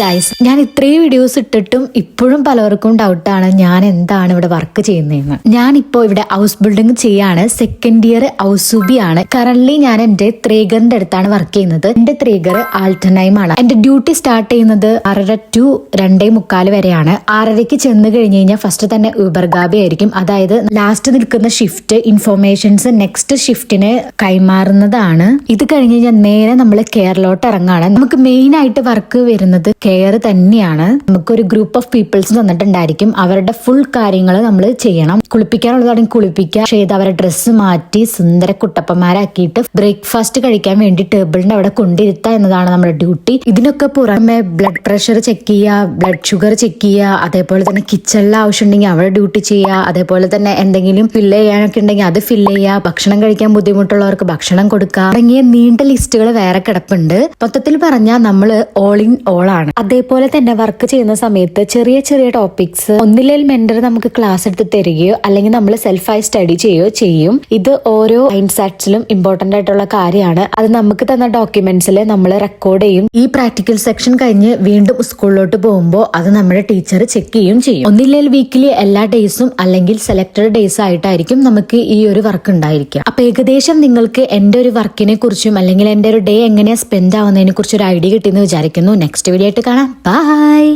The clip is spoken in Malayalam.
ഗൈസ്, ഞാൻ ഇത്രയും വീഡിയോസ് ഇട്ടിട്ടും ഇപ്പോഴും പലർക്കും ഡൗട്ടാണ് ഞാൻ എന്താണ് ഇവിടെ വർക്ക് ചെയ്യുന്നതെന്ന്. ഞാനിപ്പോൾ ഇവിടെ ഹൗസ് ബിൽഡിംഗ് ചെയ്യാണ്. സെക്കൻഡ് ഇയർ ഹൗസുബി ആണ്. കറന്റ് ഞാൻ എന്റെ ത്രേഗറിന്റെ അടുത്താണ് വർക്ക് ചെയ്യുന്നത്. എന്റെ ത്രേഗർ ആൾട്ടർനൈം ആണ്. എന്റെ ഡ്യൂട്ടി സ്റ്റാർട്ട് ചെയ്യുന്നത് 6:30 to 2:45 വരെയാണ്. 6:30ക്ക് ചെന്ന് കഴിഞ്ഞ് കഴിഞ്ഞാൽ ഫസ്റ്റ് തന്നെ ഊബർഗാബി ആയിരിക്കും. അതായത് ലാസ്റ്റ് നിൽക്കുന്ന ഷിഫ്റ്റ് ഇൻഫോർമേഷൻസ് നെക്സ്റ്റ് ഷിഫ്റ്റിന് കൈമാറുന്നതാണ്. ഇത് കഴിഞ്ഞ് കഴിഞ്ഞാൽ നേരെ നമ്മൾ കെയറിലോട്ട് ഇറങ്ങാണ്. നമുക്ക് മെയിൻ ആയിട്ട് വർക്ക് വരുന്നത് കെയർ തന്നെയാണ്. നമുക്കൊരു ഗ്രൂപ്പ് ഓഫ് പീപ്പിൾസ് തന്നിട്ടുണ്ടായിരിക്കും. അവരുടെ ഫുൾ കാര്യങ്ങൾ നമ്മൾ ചെയ്യണം. കുളിപ്പിക്കാനുള്ളതാണെങ്കിൽ കുളിപ്പിക്കുക, ചെയ്ത് അവരുടെ ഡ്രസ്സ് മാറ്റി സുന്ദര കുട്ടപ്പന്മാരാക്കിയിട്ട് ബ്രേക്ക്ഫാസ്റ്റ് കഴിക്കാൻ വേണ്ടി ടേബിളിന്റെ അവിടെ കൊണ്ടിരുത്തുക എന്നതാണ് നമ്മുടെ ഡ്യൂട്ടി. ഇതിനൊക്കെ പുറമെ ബ്ലഡ് പ്രഷർ ചെക്ക് ചെയ്യുക, ബ്ലഡ് ഷുഗർ ചെക്ക് ചെയ്യുക, അതേപോലെ തന്നെ കിച്ചണിലെ ആവശ്യമുണ്ടെങ്കിൽ അവിടെ ഡ്യൂട്ടി ചെയ്യുക, അതേപോലെ തന്നെ എന്തെങ്കിലും ഫില്ല് ചെയ്യാനൊക്കെ ഉണ്ടെങ്കിൽ അത് ഫില്ല് ചെയ്യുക, ഭക്ഷണം കഴിക്കാൻ ബുദ്ധിമുട്ടുള്ളവർക്ക് ഭക്ഷണം കൊടുക്കുക, തുടങ്ങിയ നീണ്ട ലിസ്റ്റുകൾ വേറെ കിടപ്പുണ്ട്. മൊത്തത്തിൽ പറഞ്ഞാൽ നമ്മൾ ഓൾ ഇൻ ഓൾ ആണ്. അതേപോലെ തന്നെ വർക്ക് ചെയ്യുന്ന സമയത്ത് ചെറിയ ചെറിയ ടോപ്പിക്സ് ഒന്നില്ലെങ്കിൽ മെന്റർ നമുക്ക് ക്ലാസ് എടുത്ത് തരികയോ അല്ലെങ്കിൽ നമ്മൾ സെൽഫായി സ്റ്റഡി ചെയ്യുകയോ ചെയ്യും. ഇത് ഓരോ ഇൻസാറ്റ്സിലും ഇമ്പോർട്ടന്റ് ആയിട്ടുള്ള കാര്യമാണ്. അത് നമുക്ക് തന്ന ഡോക്യുമെന്റ്സിൽ നമ്മൾ റെക്കോർഡ് ചെയ്യും. ഈ പ്രാക്ടിക്കൽ സെക്ഷൻ കഴിഞ്ഞ് വീണ്ടും സ്കൂളിലോട്ട് പോകുമ്പോൾ അത് നമ്മുടെ ടീച്ചർ ചെക്ക് ചെയ്യും. ഒന്നില്ലെങ്കിൽ വീക്കിലി എല്ലാ ഡേയ്സും അല്ലെങ്കിൽ സെലക്ടഡ് ഡേയ്സ് ആയിട്ടായിരിക്കും നമുക്ക് ഈ ഒരു വർക്ക് ഉണ്ടായിരിക്കുക. അപ്പൊ ഏകദേശം നിങ്ങൾക്ക് എന്റെ ഒരു വർക്കിനെ കുറിച്ചും അല്ലെങ്കിൽ എന്റെ ഒരു ഡേ എങ്ങനെയാ സ്പെൻഡ് ആവുന്നതിനെ കുറിച്ച് ഒരു ഐഡിയ കിട്ടിയെന്ന് വിചാരിക്കുന്നു. നെക്സ്റ്റ് വീഡിയോ ആയിട്ട് കാണാം. ബൈ.